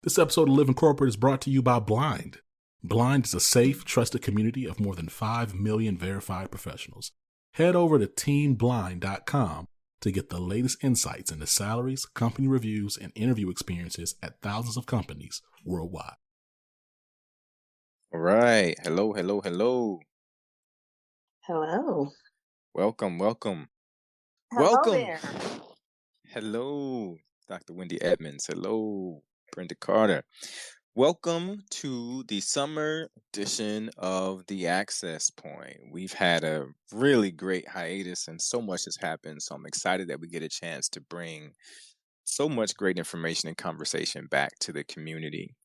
This episode of Living Corporate is brought to you by Blind. Blind is a safe, trusted community of more than 5 million verified professionals. Head over to teamblind.com to get the latest insights into salaries, company reviews, and interview experiences at thousands of companies worldwide. All right. Hello, hello, hello. Hello. Welcome. Hello there. Hello, Dr. Wendy Edmonds. Hello, Brenda Carter. Welcome to the summer edition of The Access Point. We've had a really great hiatus and so much has happened. So I'm excited that we get a chance to bring so much great information and conversation back to the community.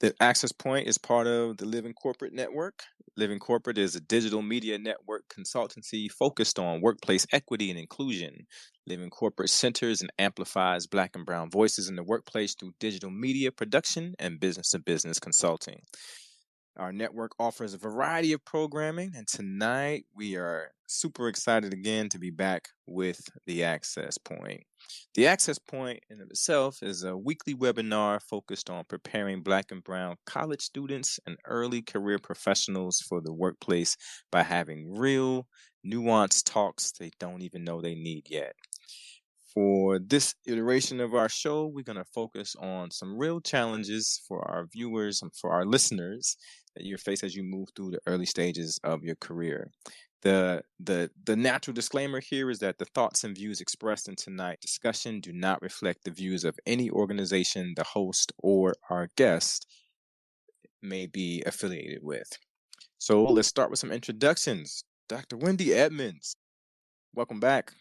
The Access Point is part of the Living Corporate Network. Living Corporate is a digital media network consultancy focused on workplace equity and inclusion. Living Corporate centers and amplifies Black and Brown voices in the workplace through digital media production and business-to-business consulting. Our network offers a variety of programming, and tonight we are super excited again to be back with The Access Point. The Access Point in of itself is a weekly webinar focused on preparing Black and Brown college students and early career professionals for the workplace by having real, nuanced talks they don't even know they need yet. For this iteration of our show, we're going to focus on some real challenges for our viewers and for our listeners that you face as you move through the early stages of your career. The natural disclaimer here is that the thoughts and views expressed in tonight's discussion do not reflect the views of any organization the host or our guest may be affiliated with. So let's start with some introductions. Dr. Wendy Edmonds, welcome back.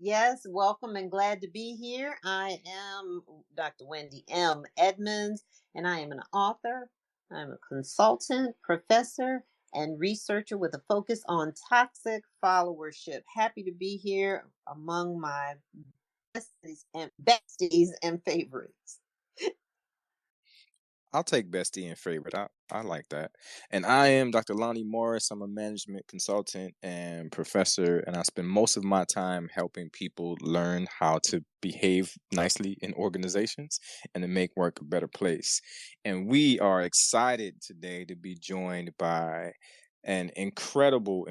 Yes, welcome and glad to be here. I am Dr. Wendy M. Edmonds, and I am an author. I'm a consultant, professor, and researcher with a focus on toxic followership. Happy to be here among my besties and favorites. I'll take bestie and favorite. I like that. And I am Dr. Lonnie Morris. I'm a management consultant and professor, and I spend most of my time helping people learn how to behave nicely in organizations and to make work a better place. And we are excited today to be joined by an incredible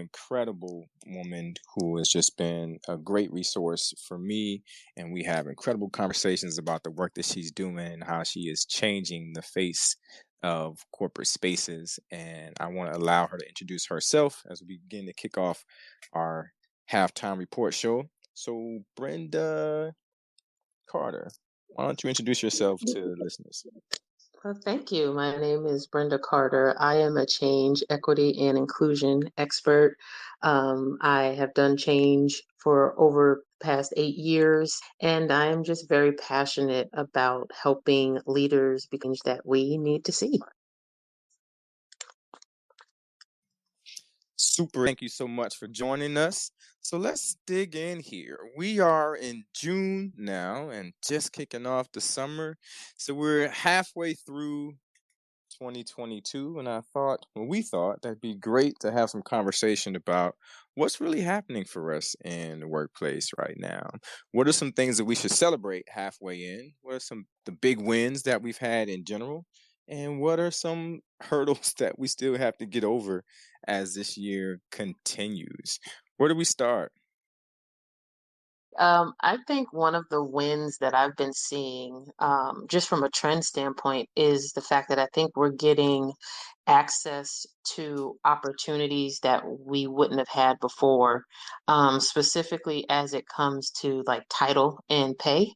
woman who has just been a great resource for me, and we have incredible conversations about the work that she's doing and how she is changing the face of corporate spaces. And I want to allow her to introduce herself as we begin to kick off our halftime report show. So Brenda Carter, why don't you introduce yourself to the listeners? Well, thank you. My name is Brenda Carter. I am a change, equity, and inclusion expert. I have done change for over the past 8 years, and I am just very passionate about helping leaders be change that we need to see. Super. Thank you so much for joining us. So let's dig in here. We are in June now and just kicking off the summer. So we're halfway through 2022, and we thought that'd be great to have some conversation about what's really happening for us in the workplace right now. What are some things that we should celebrate halfway in? What are the big wins that we've had in general? And what are some hurdles that we still have to get over as this year continues? Where do we start? I think one of the wins that I've been seeing, just from a trend standpoint, is the fact that I think we're getting access to opportunities that we wouldn't have had before, specifically as it comes to like title and pay.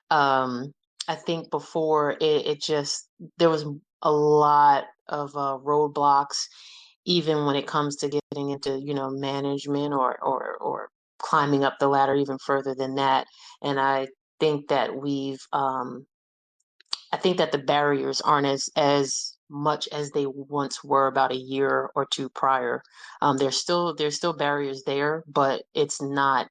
I think before it just, there was a lot of roadblocks, even when it comes to getting into, management or climbing up the ladder even further than that. And think that I think that the barriers aren't as much as they once were about a year or two prior. There's still barriers there, but it's not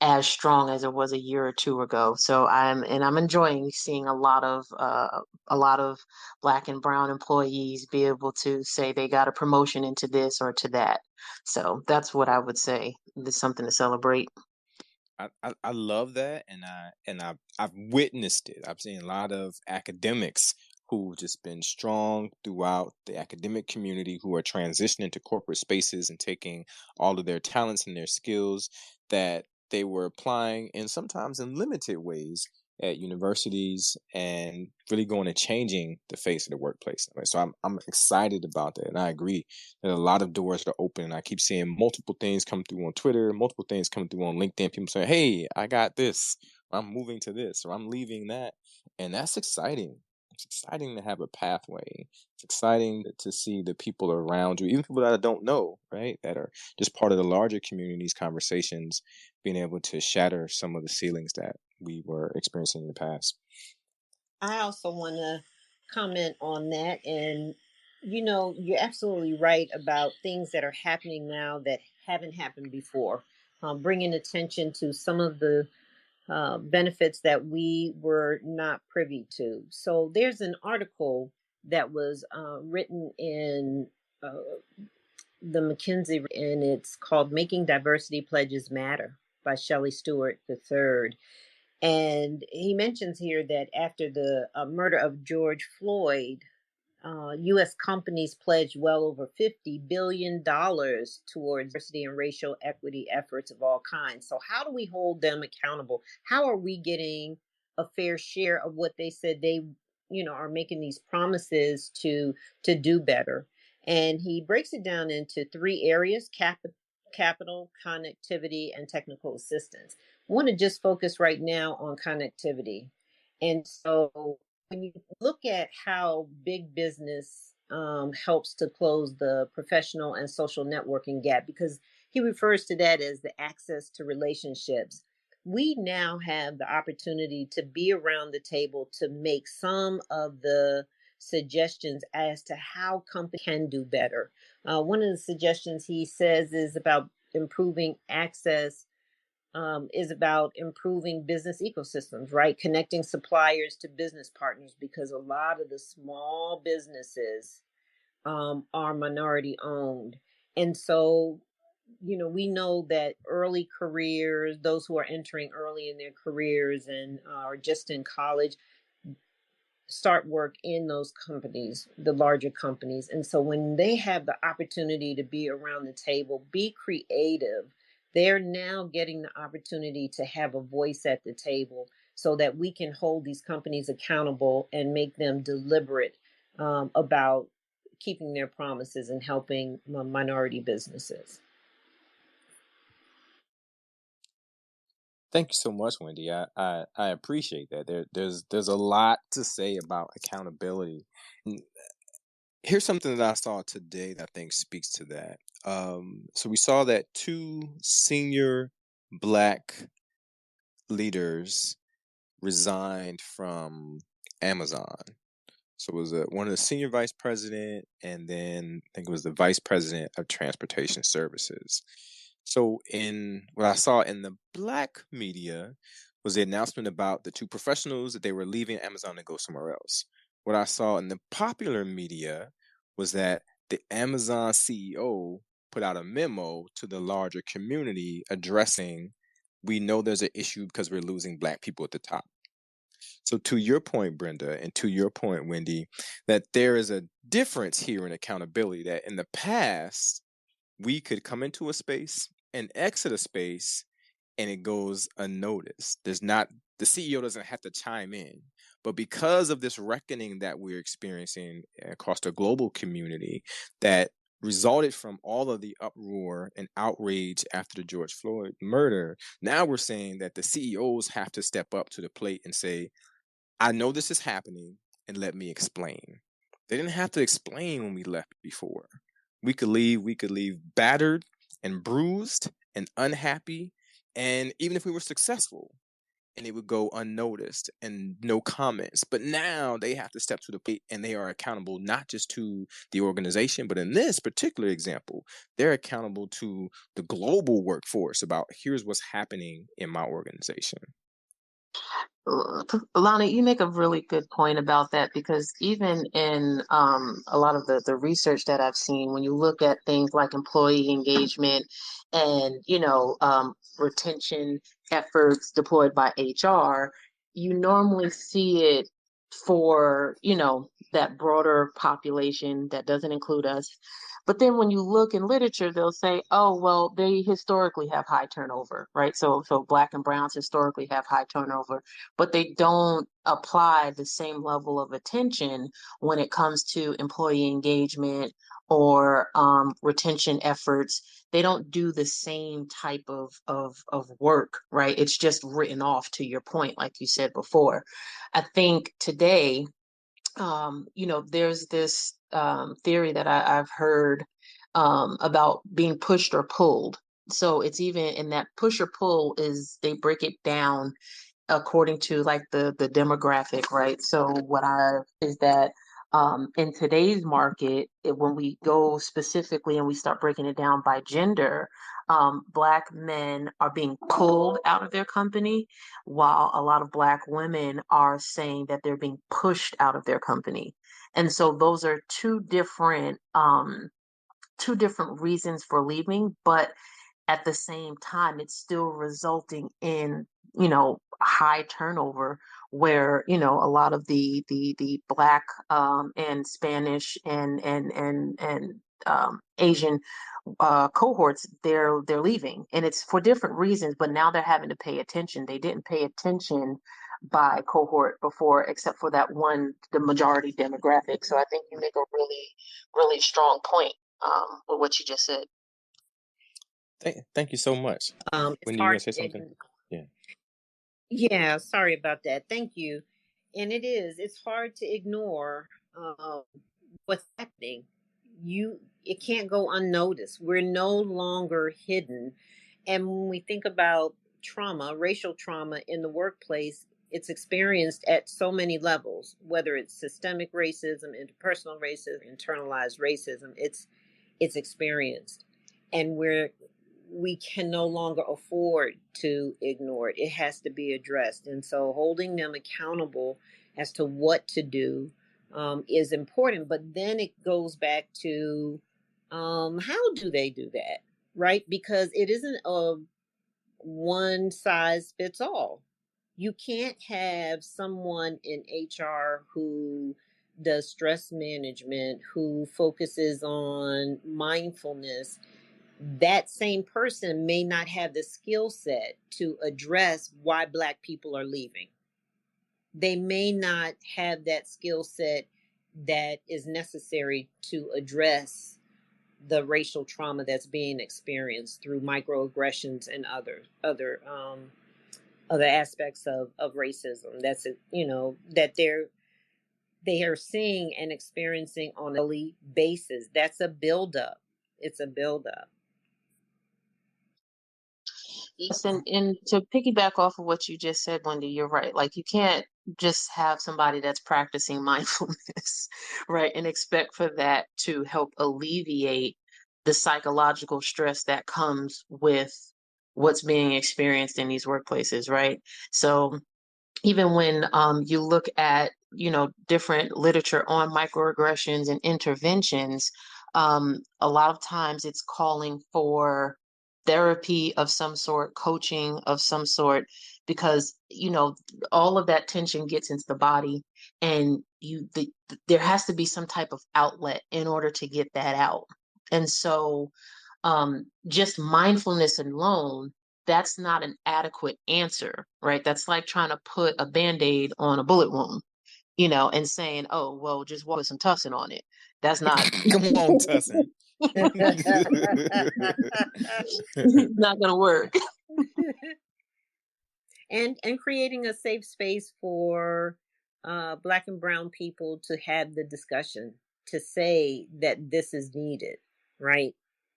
as strong as it was a year or two ago. So I'm enjoying seeing a lot of Black and brown employees be able to say they got a promotion into this or to that. So that's what I would say. There's something to celebrate. I love that, and I've witnessed it. I've seen a lot of academics who've just been strong throughout the academic community who are transitioning to corporate spaces and taking all of their talents and their skills that they were applying and sometimes in limited ways at universities and really going and changing the face of the workplace. So I'm excited about that, and I agree that a lot of doors are open. And I keep seeing multiple things come through on Twitter, multiple things come through on LinkedIn. People saying, "Hey, I got this. I'm moving to this, or I'm leaving that," and that's exciting. It's exciting to have a pathway. It's exciting to see the people around you, even people that I don't know, right, that are just part of the larger community's conversations, being able to shatter some of the ceilings that we were experiencing in the past. I also want to comment on that. And, you're absolutely right about things that are happening now that haven't happened before, bringing attention to some of the benefits that we were not privy to. So there's an article that was written in the McKinsey, and it's called Making Diversity Pledges Matter by Shelley Stewart III. And he mentions here that after the murder of George Floyd, U.S. companies pledged well over $50 billion towards diversity and racial equity efforts of all kinds. So, how do we hold them accountable? How are we getting a fair share of what they said they, are making these promises to do better? And he breaks it down into three areas: capital, connectivity, and technical assistance. I want to just focus right now on connectivity. And so when you look at how big business helps to close the professional and social networking gap, because he refers to that as the access to relationships, we now have the opportunity to be around the table to make some of the suggestions as to how companies can do better. One of the suggestions he says is about improving access, is about improving business ecosystems, right? Connecting suppliers to business partners, because a lot of the small businesses are minority owned. And so, we know that early careers, those who are entering early in their careers and are just in college, start work in those companies, the larger companies. And so when they have the opportunity to be around the table, be creative, they're now getting the opportunity to have a voice at the table so that we can hold these companies accountable and make them deliberate about keeping their promises and helping minority businesses. Thank you so much, Wendy. I appreciate that. There's a lot to say about accountability. And here's something that I saw today that I think speaks to that. So we saw that two senior Black leaders resigned from Amazon. So it was one of the senior vice president, and then I think it was the vice president of transportation services. So in what I saw in the Black media was the announcement about the two professionals that they were leaving Amazon to go somewhere else. What I saw in the popular media was that the Amazon CEO put out a memo to the larger community addressing, we know there's an issue because we're losing Black people at the top. So to your point, Brenda, and to your point, Wendy, that there is a difference here in accountability, that in the past, we could come into a space and exit a space and it goes unnoticed. The CEO doesn't have to chime in. But because of this reckoning that we're experiencing across the global community that resulted from all of the uproar and outrage after the George Floyd murder, now we're saying that the CEOs have to step up to the plate and say, I know this is happening, and let me explain. They didn't have to explain when we left before. We could leave battered and bruised and unhappy, and even if we were successful, and it would go unnoticed and no comments. But now they have to step to the plate, and they are accountable not just to the organization, but in this particular example, they're accountable to the global workforce about, here's what's happening in my organization. Lana, you make a really good point about that because even in a lot of the research that I've seen, when you look at things like employee engagement and, retention efforts deployed by HR, you normally see it for, that broader population that doesn't include us. But then when you look in literature, they'll say, oh, well, they historically have high turnover, right? So Black and browns historically have high turnover, but they don't apply the same level of attention when it comes to employee engagement or retention efforts. They don't do the same type of work, right? It's just written off, to your point, like you said before. I think today, there's this theory that I've heard about being pushed or pulled. So it's even in that push or pull is they break it down according to like the demographic, right? So what I is that in today's market, when we go specifically and we start breaking it down by gender, Black men are being pulled out of their company, while a lot of Black women are saying that they're being pushed out of their company. And so those are two different reasons for leaving, but at the same time, it's still resulting in, high turnover where, a lot of the Black and Spanish and Asian cohorts, they're leaving. And it's for different reasons, but now they're having to pay attention. They didn't pay attention by cohort before, except for that one, the majority demographic. So I think you make a really, really strong point with what you just said. Thank you so much. It's Wendy, you hard want to say something? Yeah. Yeah, sorry about that. Thank you. And it's hard to ignore what's happening. It can't go unnoticed. We're no longer hidden. And when we think about trauma, racial trauma in the workplace, it's experienced at so many levels, whether it's systemic racism, interpersonal racism, internalized racism, it's experienced. And we can no longer afford to ignore it. It has to be addressed. And so holding them accountable as to what to do is important. But then it goes back to how do they do that? Right? Because it isn't a one size fits all. You can't have someone in HR who does stress management, who focuses on mindfulness. That same person may not have the skill set to address why Black people are leaving. They may not have that skill set that is necessary to address the racial trauma that's being experienced through microaggressions and other aspects of racism. That's that they are seeing and experiencing on a daily basis. That's a buildup. It's a buildup. Yes, and to piggyback off of what you just said, Wendy, you're right. Like you can't just have somebody that's practicing mindfulness, right, and expect for that to help alleviate the psychological stress that comes with what's being experienced in these workplaces, right? So even when you look at different literature on microaggressions and interventions, a lot of times it's calling for therapy of some sort, coaching of some sort, because all of that tension gets into the body, and there has to be some type of outlet in order to get that out. And so just mindfulness alone, that's not an adequate answer, right? That's like trying to put a band-aid on a bullet wound, and saying, oh, well, just put some tussin on it. That's not Come on, Tussin. not gonna work. and creating a safe space for Black and brown people to have the discussion, to say that this is needed, right?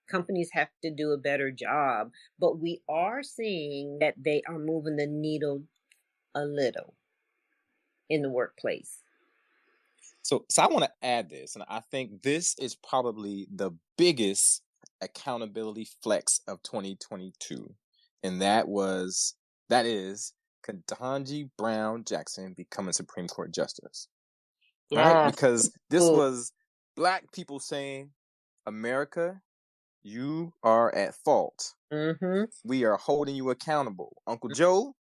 Companies have to do a better job, but we are seeing that they are moving the needle a little in the workplace. So I want to add this, and I think this is probably the biggest accountability flex of 2022, and that is Ketanji Brown Jackson become a Supreme Court justice. Yeah. Right? Because this was Black people saying, America, you are at fault. Mm-hmm. We are holding you accountable. Uncle Joe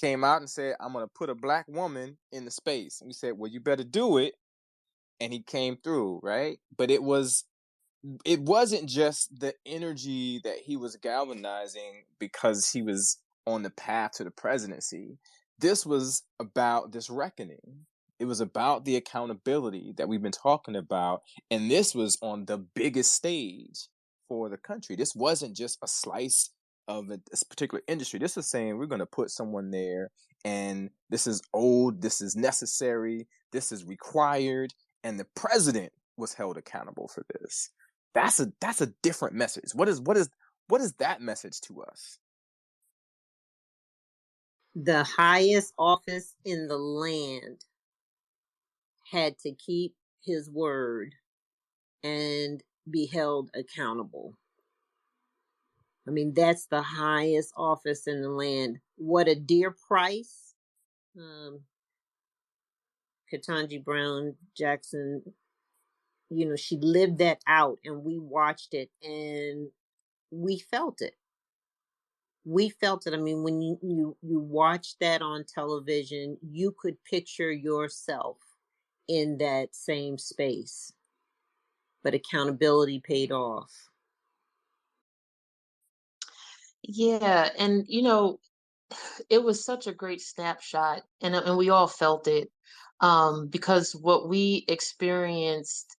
came out and said, I'm going to put a Black woman in the space. And we said, well, you better do it. And he came through, right? But it wasn't just the energy that he was galvanizing because he was on the path to the presidency. This was about this reckoning. It was about the accountability that we've been talking about. And this was on the biggest stage for the country. This wasn't just a slice of a particular industry. This was saying we're going to put someone there, and this is old, this is necessary, this is required, and the president was held accountable for this. That's a different message. What is that message to us? The highest office in the land had to keep his word and be held accountable. I mean, that's the highest office in the land. What a dear price. Ketanji Brown Jackson, she lived that out, and we watched it, and we felt it. We felt it. I mean, when you watch that on television, you could picture yourself in that same space. But accountability paid off. Yeah, and it was such a great snapshot, and we all felt it, because what we experienced,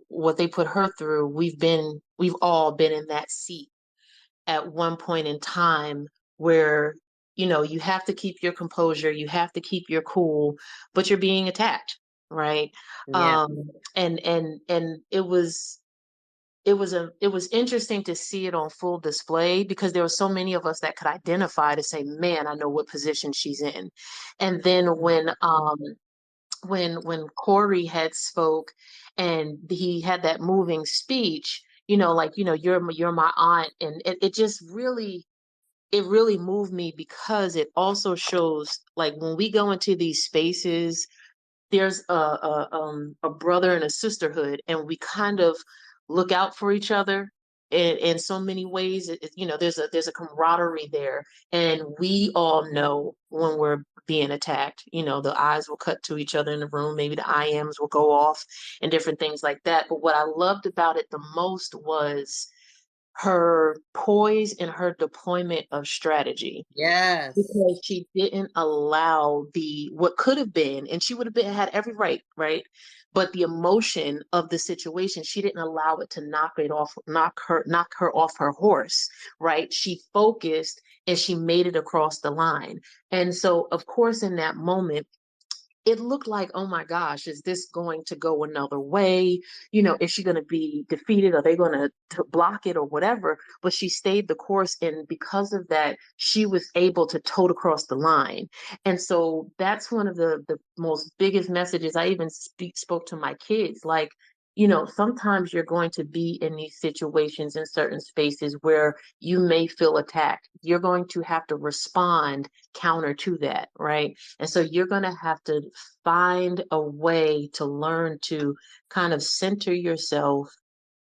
what they put her through, we've all been in that seat at one point in time where you have to keep your composure, you have to keep your cool, but you're being attacked, right? Yeah. And it was interesting to see it on full display because there were so many of us that could identify to say, man, I know what position she's in. And then when Corey had spoke and he had that moving speech, you're my aunt, and it just really moved me because it also shows, like, when we go into these spaces, there's a brother and a sisterhood, and we kind of look out for each other in so many ways. There's a camaraderie there, and we all know when we're being attacked. The eyes will cut to each other in the room, maybe the IMs will go off and different things like that. But what I loved about it the most was her poise and her deployment of strategy, Yes. because she didn't allow what could have been, and she would have had every right, but the emotion of the situation, she didn't allow it to knock her off her horse, right? She focused and she made it across the line. And so, of course, in that moment, it looked like, oh my gosh, is this going to go another way? Is she going to be defeated? Are they going to block it or whatever? But she stayed the course. And because of that, she was able to tote across the line. And so that's one of the most biggest messages. I even spoke to my kids, like, sometimes you're going to be in these situations in certain spaces where you may feel attacked. You're going to have to respond counter to that, right? And so you're going to have to find a way to learn to kind of center yourself,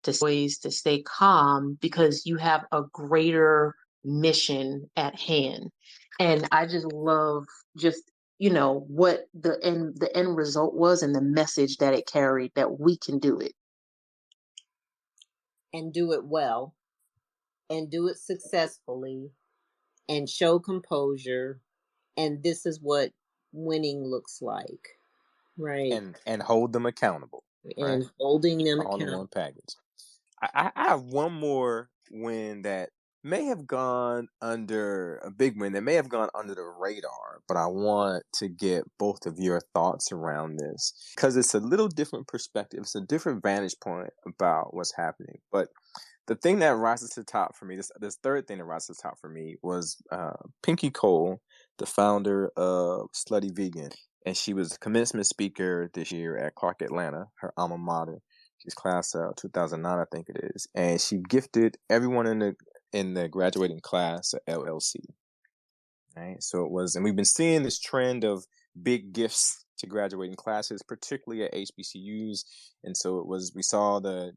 to ways to stay calm, because you have a greater mission at hand. And I just love what the end result was and the message that it carried, that we can do it. And do it well. And do it successfully. And show composure. And this is what winning looks like. Right. And hold them accountable. And right? holding them All in accountable. one package. I have one more win that may have gone under a big win that may have gone under the radar, but I want to get both of your thoughts around this because it's a little different perspective. It's a different vantage point about what's happening. But the thing that rises to the top for me, this third thing that rises to the top for me was Pinky Cole, the founder of Slutty Vegan. And she was the commencement speaker this year at Clark Atlanta, her alma mater. She's class 2009, I think it is, and she gifted everyone in the graduating class a LLC. right? So it was, and we've been seeing this trend of big gifts to graduating classes, particularly at HBCUs. And so we saw the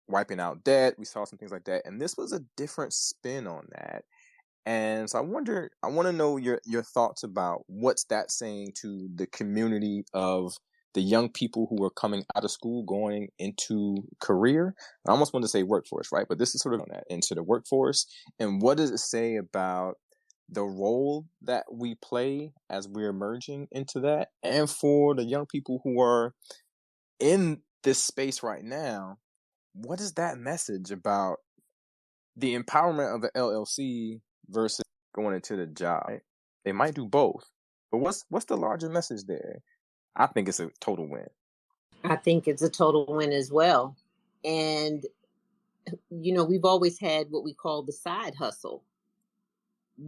wiping out debt, we saw some things like that. And this was a different spin on that. And so I want to know your thoughts about what's that saying to the community of the young people who are coming out of school, going into career. I almost want to say workforce, right? But this is sort of on that, into the workforce. And what does it say about the role that we play as we're emerging into that? And for the young people who are in this space right now, what is that message about the empowerment of the LLC versus going into the job? Right? They might do both, but what's the larger message there? I think it's a total win. I think it's a total win as well. And, we've always had what we call the side hustle.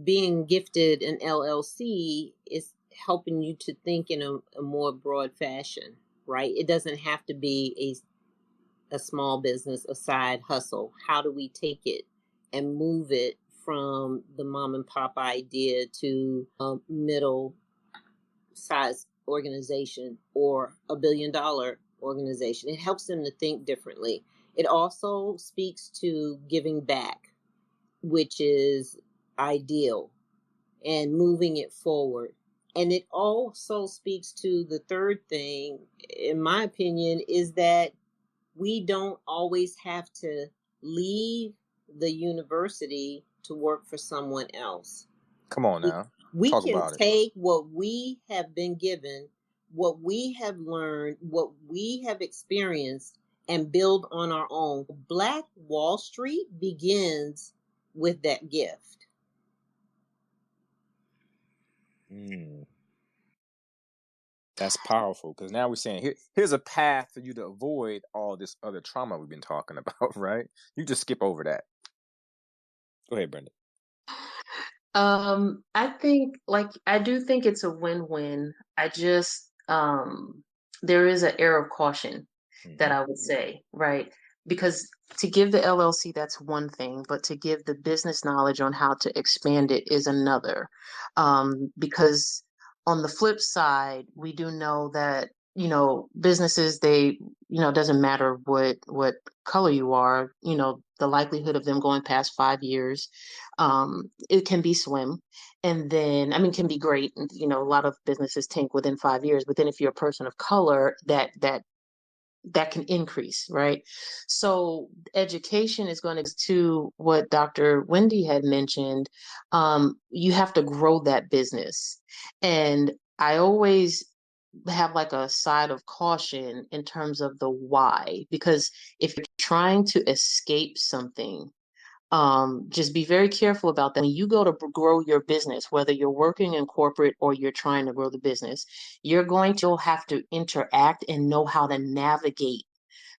Being gifted an LLC is helping you to think in a more broad fashion, right? It doesn't have to be a small business, a side hustle. How do we take it and move it from the mom and pop idea to a middle size organization or $1 billion organization? It helps them to think differently. It also speaks to giving back, which is ideal, and moving it forward. And it also speaks to the third thing, in my opinion, is that we don't always have to leave the university to work for someone else. Come on now. We Talk can about it. take what we have been given, what we have learned, what we have experienced, and build on our own. Black Wall Street begins with that gift. That's powerful, because now we're saying here's a path for you to avoid all this other trauma we've been talking about, right? You just skip over that. Go ahead, Brenda. I do think it's a win-win. I just there is an air of caution that I would say, right? Because to give the LLC, that's one thing, but to give the business knowledge on how to expand it is another. Because on the flip side, we do know that, businesses, they, doesn't matter what color you are, the likelihood of them going past 5 years, it can be slim. And then, I mean, can be great. And, a lot of businesses tank within 5 years, but then if you're a person of color, that can increase, right? So education is going to what Dr. Wendy had mentioned. You have to grow that business. And I always have like a side of caution in terms of the why, because if you're trying to escape something, just be very careful about that. When you go to grow your business, whether you're working in corporate or you're trying to grow the business, you're going to have to interact and know how to navigate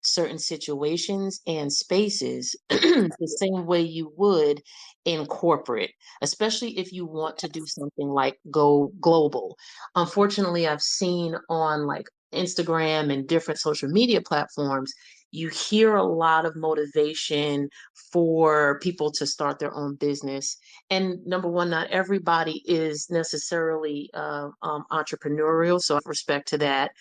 certain situations and spaces the same way you would in corporate, especially if you want to do something like go global. Unfortunately, I've seen on like Instagram and different social media platforms, you hear a lot of motivation for people to start their own business. And number one, not everybody is necessarily entrepreneurial, so I have respect to that.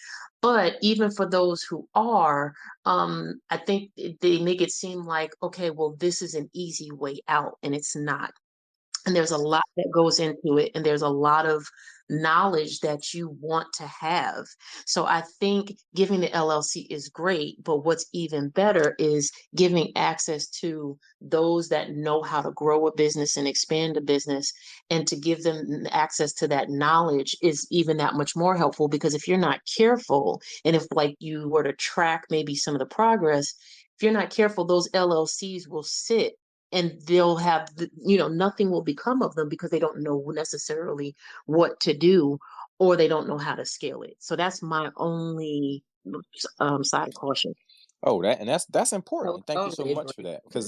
But even for those who are, I think they make it seem like, okay, well, this is an easy way out, and it's not. And there's a lot that goes into it, and there's a lot of knowledge that you want to have. So I think giving the LLC is great, but what's even better is giving access to those that know how to grow a business and expand a business, and to give them access to that knowledge is even that much more helpful. Because if you're not careful, and if like you were to track maybe some of the progress, if you're not careful, those LLCs will sit and they'll have nothing will become of them because they don't know necessarily what to do, or they don't know how to scale it. So that's my only side caution. Oh, that's important. And thank you so Totally much for agree. that, because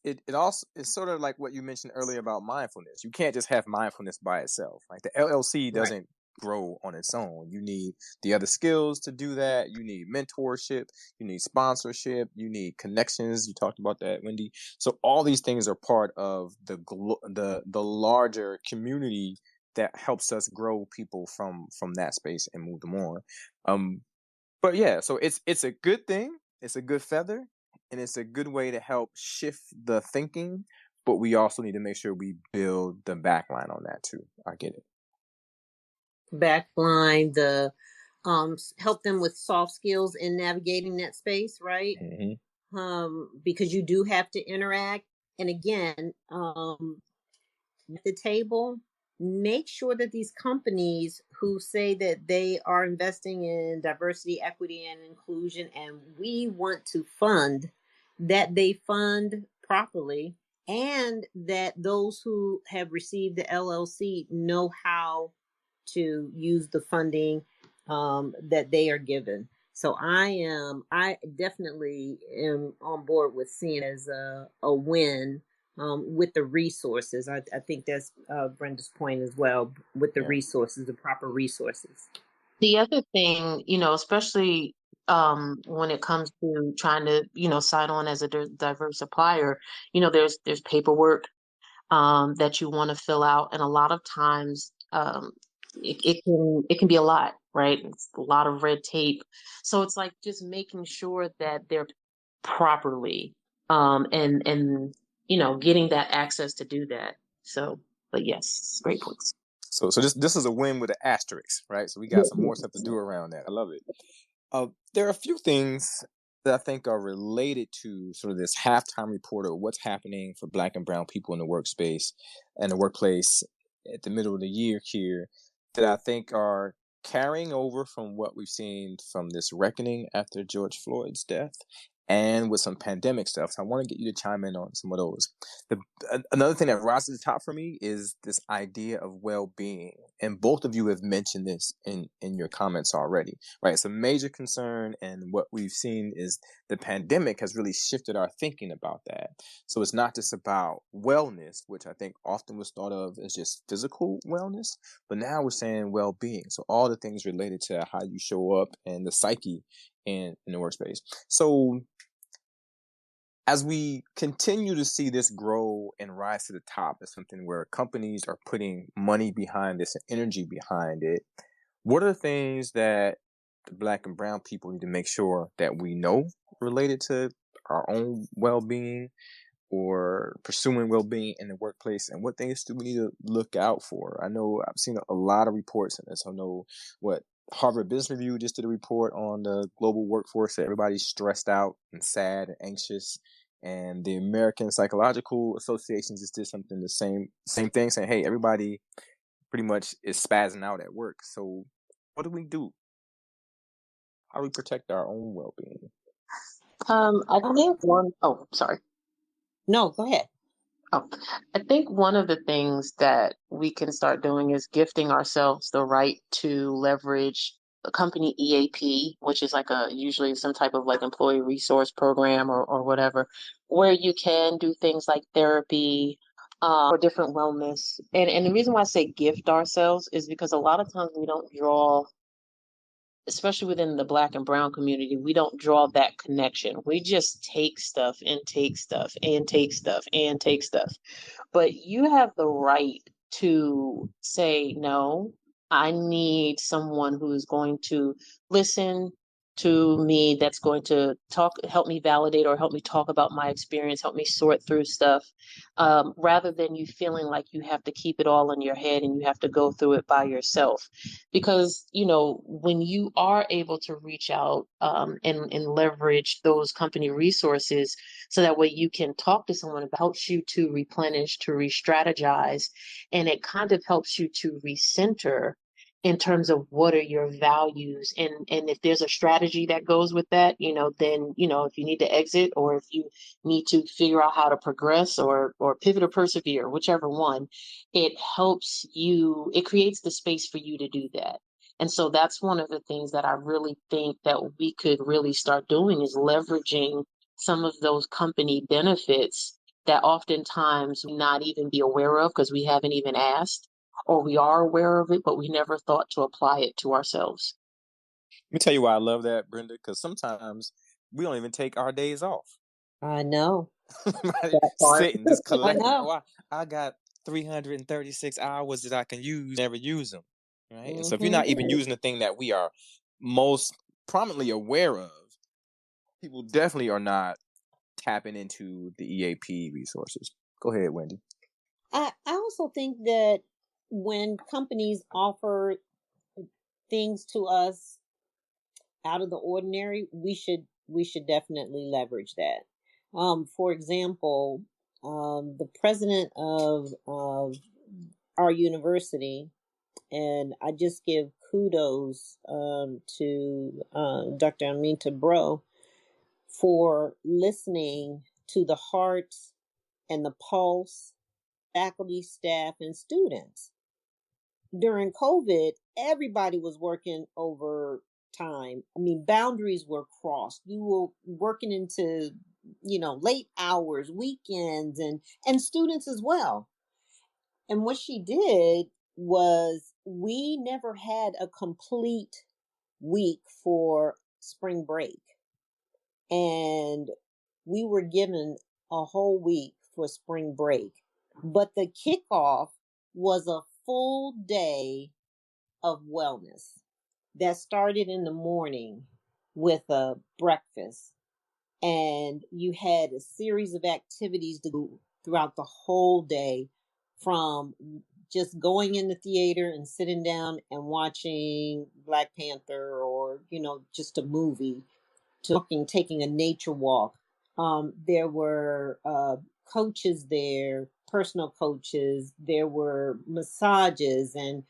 it also, it's sort of like what you mentioned earlier about mindfulness. You can't just have mindfulness by itself. Like the LLC doesn't grow on its own. You need the other skills to do that. You need mentorship, you need sponsorship, you need connections. You talked about that, Wendy. So all these things are part of the larger community that helps us grow people from that space and move them on. But yeah, so it's a good thing. It's a good feather, and it's a good way to help shift the thinking. But we also need to make sure we build the backline on that too. I get it. Backline, help them with soft skills in navigating that space, right? Because you do have to interact. And again, at the table, make sure that these companies who say that they are investing in diversity, equity, and inclusion, and we want to fund, that they fund properly, and that those who have received the LLC know how to use the funding that they are given. So I definitely am on board with seeing it as a win with the resources. I think that's Brenda's point as well, with the resources, the proper resources. The other thing, especially when it comes to trying to, sign on as a diverse supplier, there's paperwork that you want to fill out, and a lot of times it can be a lot, right? It's a lot of red tape. So it's like just making sure that they're properly and getting that access to do that. So, but yes, great points. So this is a win with an asterisk, right? So we got some more stuff to do around that. I love it. There are a few things that I think are related to sort of this halftime report of what's happening for Black and brown people in the workspace and the workplace at the middle of the year here that I think are carrying over from what we've seen from this reckoning after George Floyd's death and with some pandemic stuff. So I want to get you to chime in on some of those. Another thing that rises to the top for me is this idea of well-being. And both of you have mentioned this in your comments already, right? It's a major concern. And what we've seen is the pandemic has really shifted our thinking about that. So it's not just about wellness, which I think often was thought of as just physical wellness, but now we're saying well-being. So all the things related to how you show up and the psyche in the workspace. So as we continue to see this grow and rise to the top as something where companies are putting money behind this and energy behind it, what are the things that the Black and brown people need to make sure that we know related to our own well-being or pursuing well-being in the workplace, and what things do we need to look out for? I know I've seen a lot of reports on this. I know what Harvard Business Review just did a report on the global workforce that everybody's stressed out and sad and anxious. And the American Psychological Association just did something the same thing, saying, hey, everybody pretty much is spazzing out at work. So what do we do? How do we protect our own well-being? I think sorry. No, go ahead. Oh, I think one of the things that we can start doing is gifting ourselves the right to leverage a company EAP, which is like usually some type of like employee resource program or whatever, where you can do things like therapy or different wellness. And the reason why I say gift ourselves is because a lot of times we don't draw, especially within the Black and brown community, we don't draw that connection. We just take stuff and take stuff and take stuff and take stuff. But you have the right to say, no, I need someone who is going to listen to me, that's going to help me validate or help me talk about my experience, help me sort through stuff, rather than you feeling like you have to keep it all in your head and you have to go through it by yourself. Because, when you are able to reach out and leverage those company resources, so that way you can talk to someone, it helps you to replenish, to re-strategize, and it kind of helps you to recenter in terms of what are your values, and if there's a strategy that goes with that, then if you need to exit or if you need to figure out how to progress or pivot or persevere, whichever one, it creates the space for you to do that. And so that's one of the things that I really think that we could really start doing, is leveraging some of those company benefits that oftentimes we not even be aware of because we haven't even asked. or we are aware of it, but we never thought to apply it to ourselves. Let me tell you why I love that, Brenda, because sometimes we don't even take our days off. I know. Right? That part. Sitting, just I collecting. know. Oh, I got 336 hours that I can use, never use them. Right? So if you're Mm-hmm. not even using the thing that we are most prominently aware of, people definitely are not tapping into the EAP resources. Go ahead, Wendy. I also think that when companies offer things to us out of the ordinary, we should definitely leverage that. For example, the president of our university, and I just give kudos to Dr. Aminta Bro for listening to the hearts and the pulse, faculty, staff, and students. During COVID, everybody was working overtime. I mean, boundaries were crossed. You were working into, late hours, weekends, and students as well. And what she did was we never had a complete week for spring break. And we were given a whole week for spring break. But the kickoff was a full day of wellness that started in the morning with a breakfast. And you had a series of activities to do throughout the whole day, from just going in the theater and sitting down and watching Black Panther or, just a movie, to taking a nature walk. There were coaches there, personal coaches. There were massages and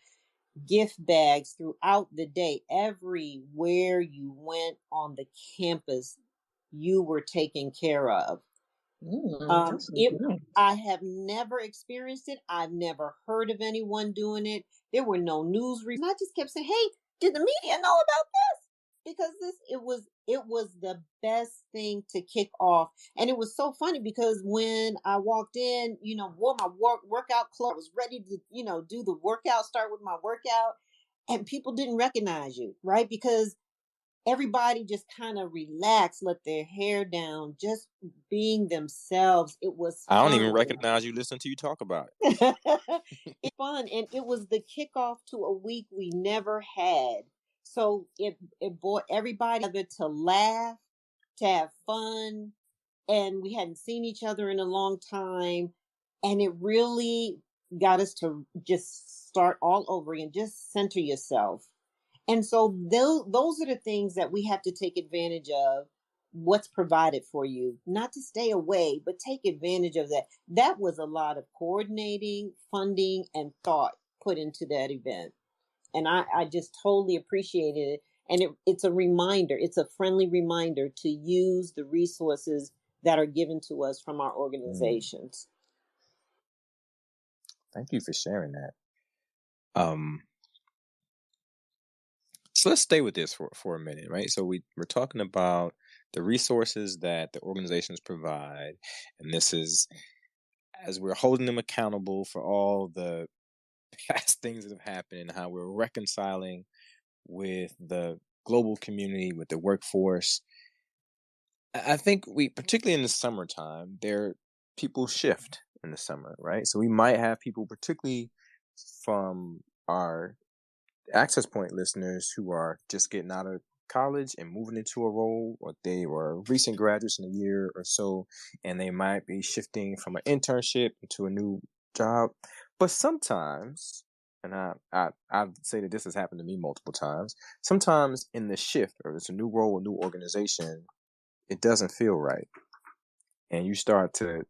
gift bags throughout the day. Everywhere you went on the campus, you were taken care of. That's so good. I have never experienced it. I've never heard of anyone doing it. There were no news. I just kept saying, "Hey, did the media know about this?" Because it was the best thing to kick off. And it was so funny because when I walked in, wore my workout clothes, was ready to, do the workout, start with my workout, and people didn't recognize you, right? Because everybody just kind of relaxed, let their hair down, just being themselves. It was I don't fun. even recognize you listening to you talk about it. It's fun, and it was the kickoff to a week we never had. So it brought everybody together to laugh, to have fun, and we hadn't seen each other in a long time, and it really got us to just start all over again, just center yourself. And so those are the things that we have to take advantage of. What's provided for you, not to stay away, but take advantage of that. That was a lot of coordinating, funding, and thought put into that event. And I just totally appreciated it. And it's a reminder, it's a friendly reminder to use the resources that are given to us from our organizations. Thank you for sharing that. So let's stay with this for a minute, right? So we're talking about the resources that the organizations provide, and this is as we're holding them accountable for all the past things that have happened and how we're reconciling with the global community, with the workforce. I think we, particularly in the summertime, people shift in the summer, right? So we might have people, particularly from our access point listeners, who are just getting out of college and moving into a role, or they were recent graduates in a year or so, and they might be shifting from an internship into a new job. But sometimes, and I say that this has happened to me multiple times, sometimes in the shift, or it's a new role, a new organization, it doesn't feel right. And you start to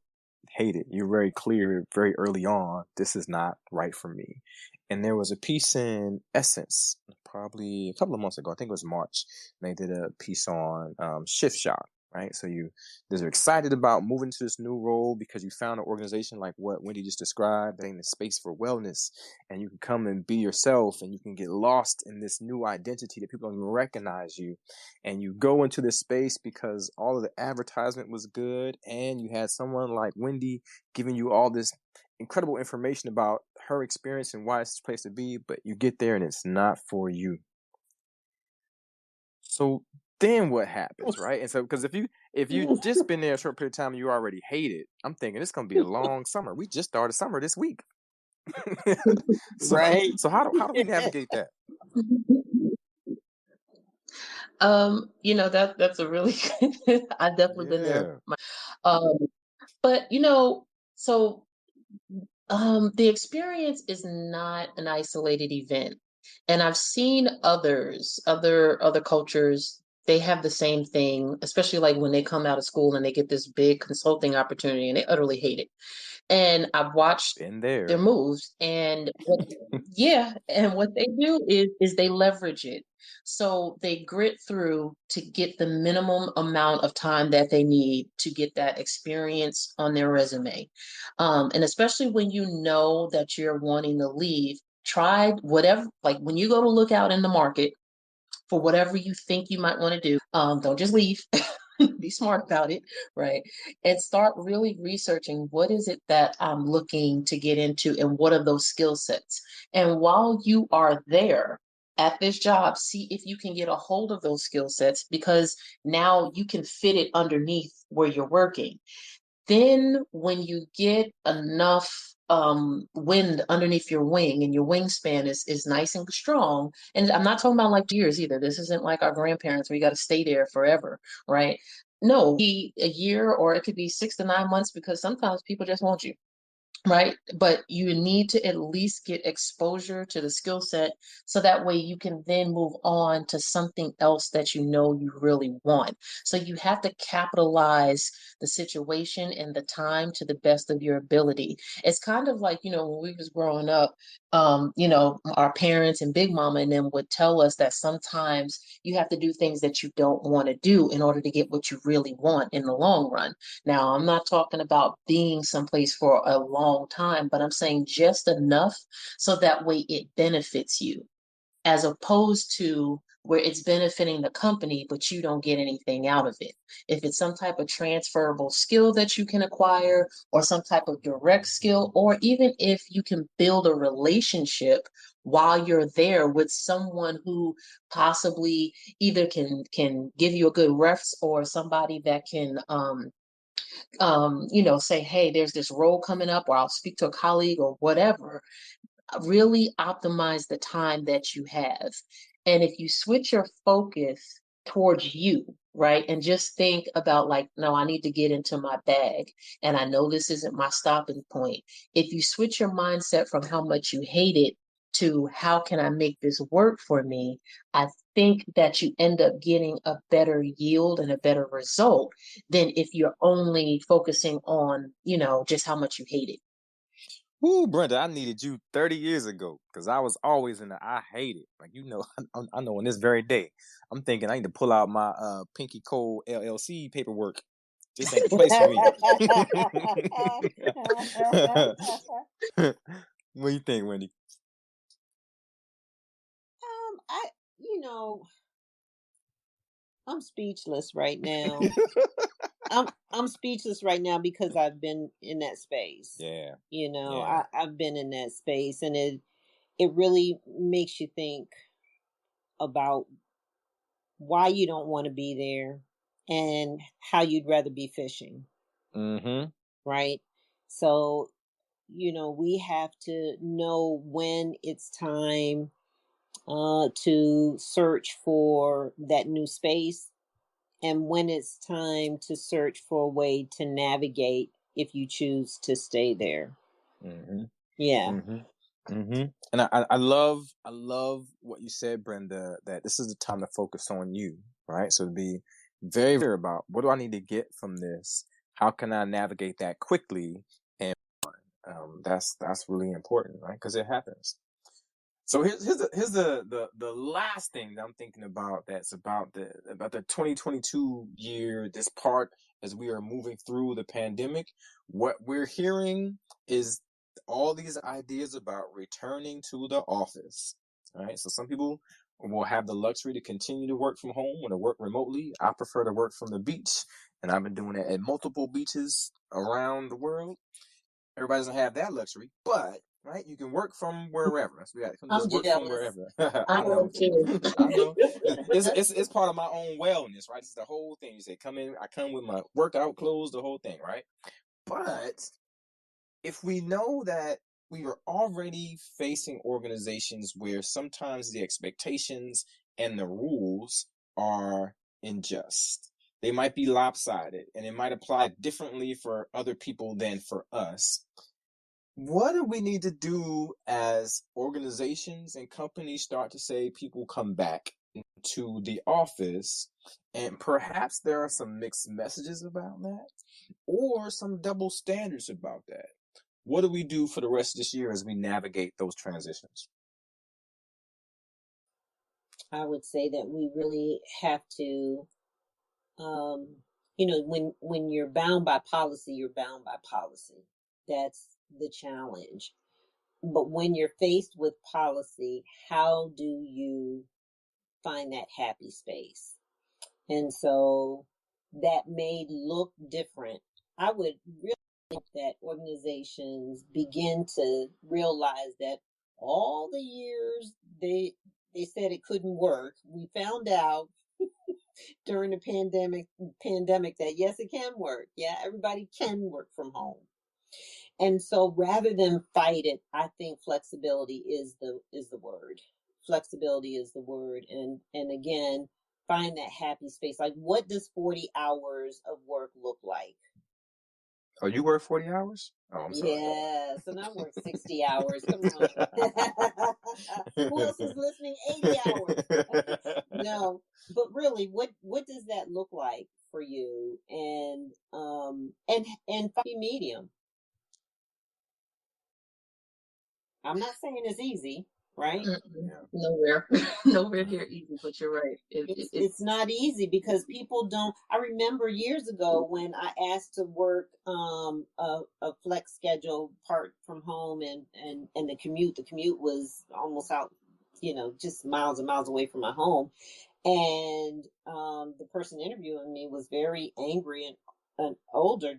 hate it. You're very clear very early on, this is not right for me. And there was a piece in Essence probably a couple of months ago, I think it was March, and they did a piece on shift shock, right? So you're excited about moving to this new role because you found an organization like what Wendy just described, that ain't a space for wellness, and you can come and be yourself, and you can get lost in this new identity that people don't even recognize you. And you go into this space because all of the advertisement was good, and you had someone like Wendy giving you all this incredible information about her experience and why it's the place to be, but you get there and it's not for you. So then what happens, right? And so, because if you just been there a short period of time and you already hate it, I'm thinking it's gonna be a long summer. We just started summer this week. Right. So how do we navigate that? That's a really good. I've definitely been there. Um, but so the experience is not an isolated event, and I've seen other cultures. They have the same thing, especially like when they come out of school and they get this big consulting opportunity and they utterly hate it. And I've watched Been their there. moves, and what they do is they leverage it. So they grit through to get the minimum amount of time that they need to get that experience on their resume. And especially when you know that you're wanting to leave, try whatever, like when you go to look out in the market for whatever you think you might want to do, don't just leave. Be smart about it, right? And start really researching what is it that I'm looking to get into and what are those skill sets. And while you are there at this job, see if you can get a hold of those skill sets, because now you can fit it underneath where you're working. Then when you get enough wind underneath your wing and your wingspan is nice and strong, and I'm not talking about like years either. This isn't like our grandparents where you got to stay there forever, right? No, be a year or it could be 6 to 9 months, because sometimes people just want you. Right. But you need to at least get exposure to the skill set so that way you can then move on to something else that you really want. So you have to capitalize the situation and the time to the best of your ability. It's kind of like, when we was growing up, our parents and Big Mama and them would tell us that sometimes you have to do things that you don't want to do in order to get what you really want in the long run. Now, I'm not talking about being someplace for a long time, but I'm saying just enough so that way it benefits you, as opposed to where it's benefiting the company, but you don't get anything out of it. If it's some type of transferable skill that you can acquire, or some type of direct skill, or even if you can build a relationship while you're there with someone who possibly either can give you a good refs, or somebody that can say, hey, there's this role coming up, or I'll speak to a colleague or whatever. Really optimize the time that you have. And if you switch your focus towards you, right, and just think about like, no, I need to get into my bag. And I know this isn't my stopping point. If you switch your mindset from how much you hate it to how can I make this work for me, I think that you end up getting a better yield and a better result than if you're only focusing on, just how much you hate it. Ooh, Brenda, I needed you 30 years ago because I was always in the I hate it. Like, I know on this very day, I'm thinking I need to pull out my Pinky Cole LLC paperwork. This ain't the place for me. What do you think, Wendy? I, I'm speechless right now. I'm speechless right now because I've been in that space. Yeah. I've been in that space, and it really makes you think about why you don't want to be there and how you'd rather be fishing. Mm-hmm. Right? So, we have to know when it's time to search for that new space, and when it's time to search for a way to navigate if you choose to stay there. Mm-hmm. Yeah. Mm-hmm. Mm-hmm. And I love what you said, Brenda, that this is the time to focus on you, right? So to be very clear about what do I need to get from this? How can I navigate that quickly? And that's really important, right? Because it happens. So here's the last thing that I'm thinking about. That's about the 2022 year. This part, as we are moving through the pandemic, what we're hearing is all these ideas about returning to the office. All right. So some people will have the luxury to continue to work from home or to work remotely. I prefer to work from the beach, and I've been doing it at multiple beaches around the world. Everybody doesn't have that luxury, but right? You can work from wherever. So we got to I'm just work from jealous. wherever. I I know. am too. I know. It's part of my own wellness, right? It's the whole thing. You say, come in, I come with my workout clothes, the whole thing, right? But if we know that we are already facing organizations where sometimes the expectations and the rules are unjust, they might be lopsided and it might apply differently for other people than for us. What do we need to do as organizations and companies start to say people come back to the office? And perhaps there are some mixed messages about that or some double standards about that. What do we do for the rest of this year as we navigate those transitions? I would say that we really have to, you know, when you're bound by policy, you're bound by policy. That's the challenge. But when you're faced with policy, how do you find that happy space? And so that may look different. I would really think that organizations begin to realize that all the years they said it couldn't work, we found out during the pandemic that yes, it can work. Yeah, everybody can work from home. And so rather than fight it, I think flexibility is the word. Flexibility is the word. And again, find that happy space. Like, what does 40 hours of work look like? Oh, you work 40 hours? Oh, I'm sorry. Yeah, so now I work 60 hours. Come on. Who else is listening? 80 hours. No, but really, what does that look like for you? And find a medium. I'm not saying it's easy, right? Yeah. Nowhere, nowhere near easy. But you're right. It's not easy because people don't. I remember years ago when I asked to work a flex schedule, part from home, and the commute was almost out, you know, just miles and miles away from my home. And the person interviewing me was very angry, and an older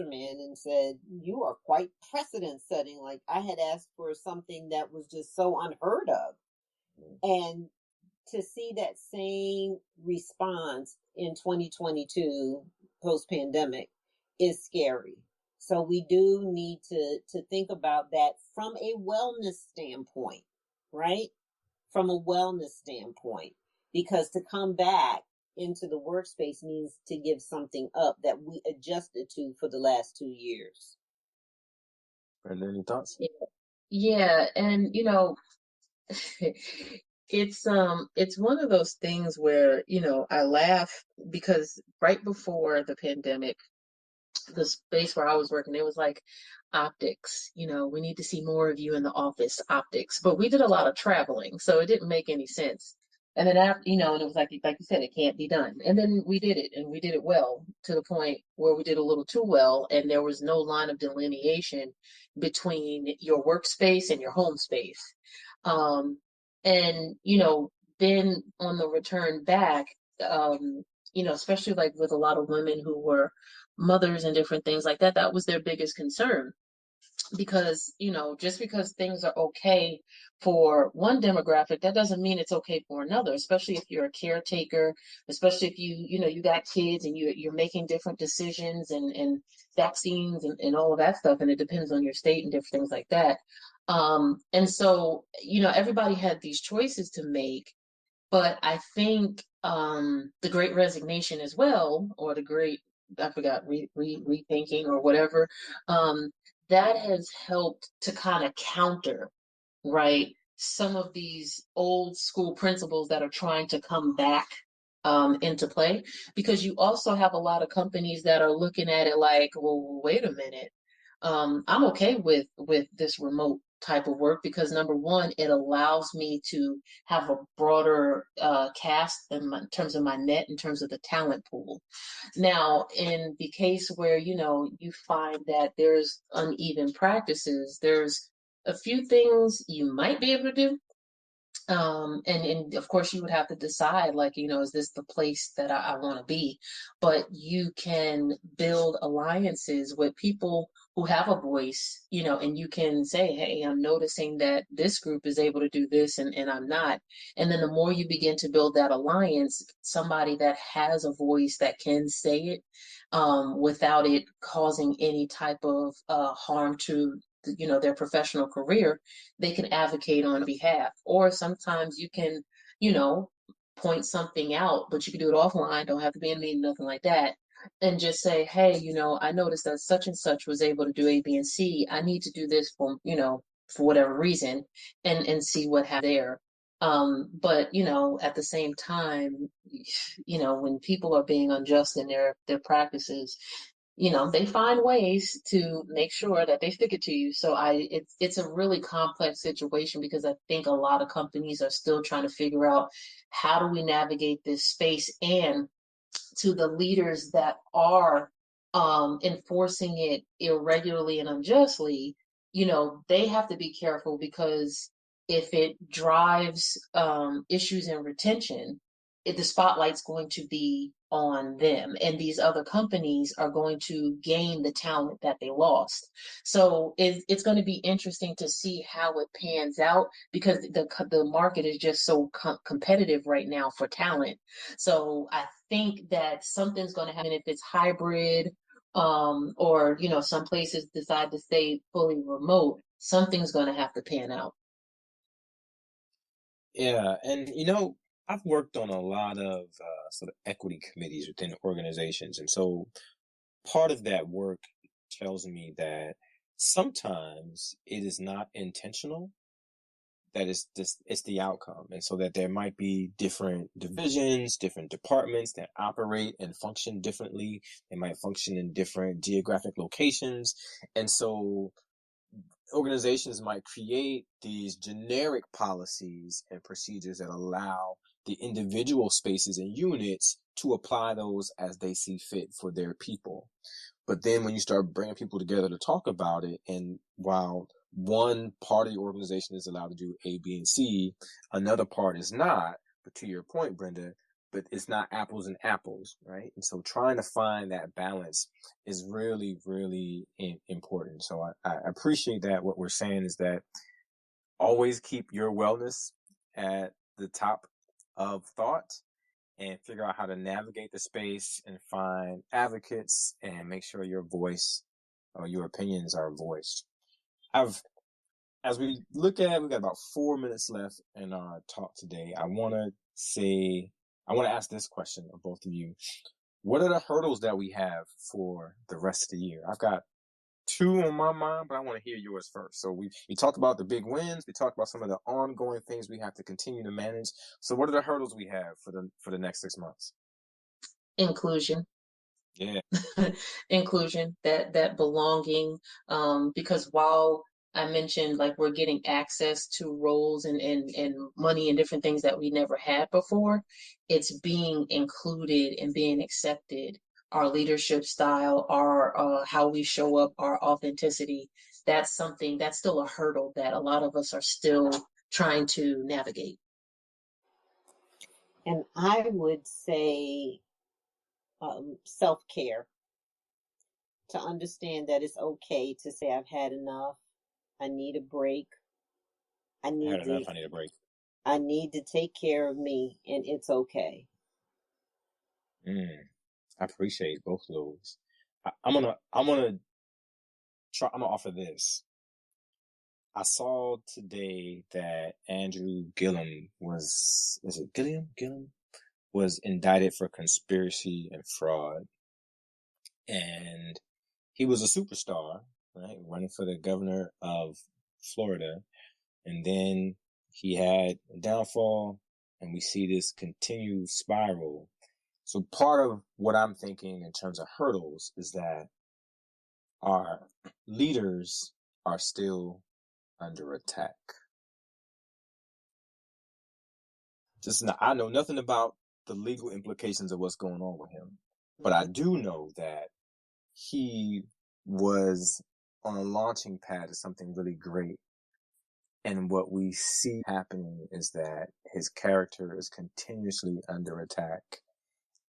man, and said, "You are quite precedent setting. Like, I had asked for something that was just so unheard of." And to see that same response in 2022 post pandemic is scary. So we do need to think about that from a wellness standpoint, right? From a wellness standpoint, because to come back into the workspace means to give something up that we adjusted to for the last 2 years. Brenda, any thoughts? Yeah, and it's one of those things where, I laugh because right before the pandemic, the space where I was working, it was like optics. We need to see more of you in the office, optics. But we did a lot of traveling, so it didn't make any sense. And then after, and it was like you said, it can't be done. And then we did it, and we did it well to the point where we did a little too well, and there was no line of delineation between your workspace and your home space. And then on the return back, especially like with a lot of women who were mothers and different things like that, that was their biggest concern. Because, just because things are okay for one demographic, that doesn't mean it's okay for another, especially if you're a caretaker, especially if you got kids and you're making different decisions and vaccines and all of that stuff. And it depends on your state and different things like that. And so, everybody had these choices to make. But I think the Great Resignation as well, or the Great, I forgot, rethinking or whatever, that has helped to kind of counter, right, some of these old school principles that are trying to come back into play. Because you also have a lot of companies that are looking at it like, well, wait a minute, I'm okay with this remote type of work because number one, it allows me to have a broader cast in terms of my net, in terms of the talent pool. Now, in the case where you find that there's uneven practices, there's a few things you might be able to do. And of course you would have to decide, like, is this the place that I want to be? But you can build alliances with people who have a voice, and you can say, hey, I'm noticing that this group is able to do this and I'm not. And then the more you begin to build that alliance, somebody that has a voice that can say it, without it causing any type of harm to their professional career, they can advocate on behalf. Or sometimes you can, you know, point something out, but you can do it offline, don't have to be in a meeting, nothing like that. And just say, hey, I noticed that such and such was able to do A, B, and C. I need to do this for whatever reason, and see what happens there. But at the same time, when people are being unjust in their practices, they find ways to make sure that they stick it to you. So it's a really complex situation, because I think a lot of companies are still trying to figure out, how do we navigate this space? And to the leaders that are enforcing it irregularly and unjustly, they have to be careful, because if it drives issues in retention, the spotlight's going to be on them, and these other companies are going to gain the talent that they lost. So it's going to be interesting to see how it pans out, because the market is just so competitive right now for talent. So I think that something's going to happen if it's hybrid, or some places decide to stay fully remote. Something's going to have to pan out. Yeah, and I've worked on a lot of sort of equity committees within organizations, and so part of that work tells me that sometimes it is not intentional, that it's the outcome, and so that there might be different divisions, different departments that operate and function differently. They might function in different geographic locations, and so organizations might create these generic policies and procedures that allow the individual spaces and units to apply those as they see fit for their people. But then when you start bringing people together to talk about it, and while one part of the organization is allowed to do A, B, and C, another part is not. But to your point, Brenda, but it's not apples and apples, right? And so trying to find that balance is really, really important. So I appreciate that. What we're saying is that always keep your wellness at the top of thought, and figure out how to navigate the space and find advocates and make sure your voice or your opinions are voiced. As we look at it, we've got about 4 minutes left in our talk today. I want to ask this question of both of you. What are the hurdles that we have for the rest of the year? I've got two on my mind, but I want to hear yours first. So we talked about the big wins. We talked about some of the ongoing things we have to continue to manage. So what are the hurdles we have for the next 6 months? Inclusion. Yeah. Inclusion, that belonging, because while I mentioned, like, we're getting access to roles and money and different things that we never had before, it's being included and being accepted. Our leadership style, our how we show up, our authenticity, that's still a hurdle that a lot of us are still trying to navigate. And I would say self-care, to understand that it's okay to say I've had enough. I need a break. I I need had enough. to I need a break. I need to take care of me, and it's okay. I appreciate both of those. I'm gonna offer this. I saw today that Andrew Gillum is it Gilliam? Gillum was indicted for conspiracy and fraud. And he was a superstar, right? Running for the governor of Florida. And then he had a downfall, and we see this continued spiral. So part of what I'm thinking in terms of hurdles is that our leaders are still under attack. I know nothing about the legal implications of what's going on with him, but I do know that he was on a launching pad to something really great. And what we see happening is that his character is continuously under attack,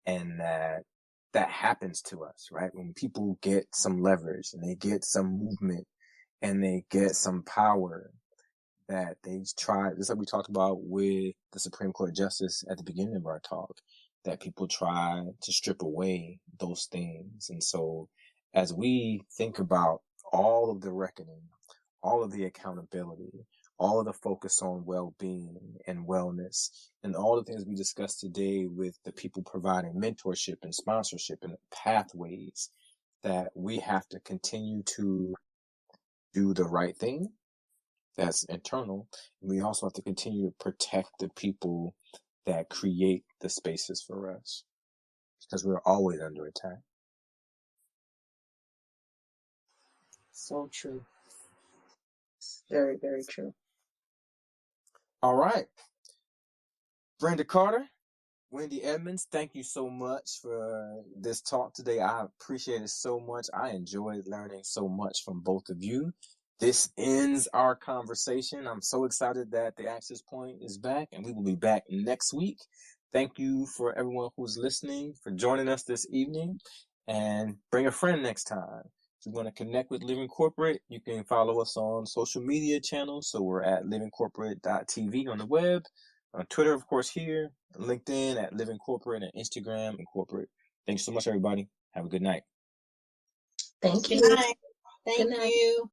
and that happens to us, right? When people get some leverage and they get some movement and they get some power, that they try, just like we talked about with the Supreme Court justice at the beginning of our talk, that people try to strip away those things. And so as we think about all of the reckoning, all of the accountability, all of the focus on well-being and wellness, and all the things we discussed today with the people providing mentorship and sponsorship and pathways, that we have to continue to do the right thing. That's internal. We also have to continue to protect the people that create the spaces for us, because we're always under attack. So true. Very, very true. All right. Brenda Carter, Wendy Edmonds, thank you so much for this talk today. I appreciate it so much. I enjoyed learning so much from both of you. This ends our conversation. I'm so excited that the Access Point is back, and we will be back next week. Thank you for everyone who's listening, for joining us this evening, and bring a friend next time. If you want to connect with Living Corporate, you can follow us on social media channels. So we're at livingcorporate.tv on the web, on Twitter, of course, here, LinkedIn at Living Corporate, and Instagram and Corporate. Thanks so much, everybody. Have a good night. Thank Good you. night. Thank Good night. you.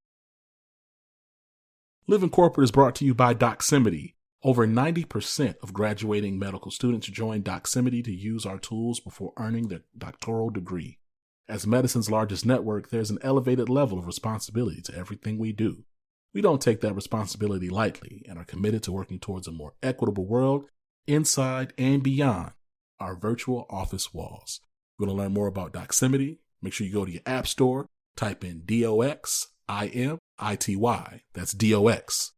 Living Corporate is brought to you by Doximity. Over 90% of graduating medical students join Doximity to use our tools before earning their doctoral degree. As medicine's largest network, there's an elevated level of responsibility to everything we do. We don't take that responsibility lightly and are committed to working towards a more equitable world inside and beyond our virtual office walls. If you want to learn more about Doximity, make sure you go to your app store, type in DOXIMITY. That's DOXIMITY.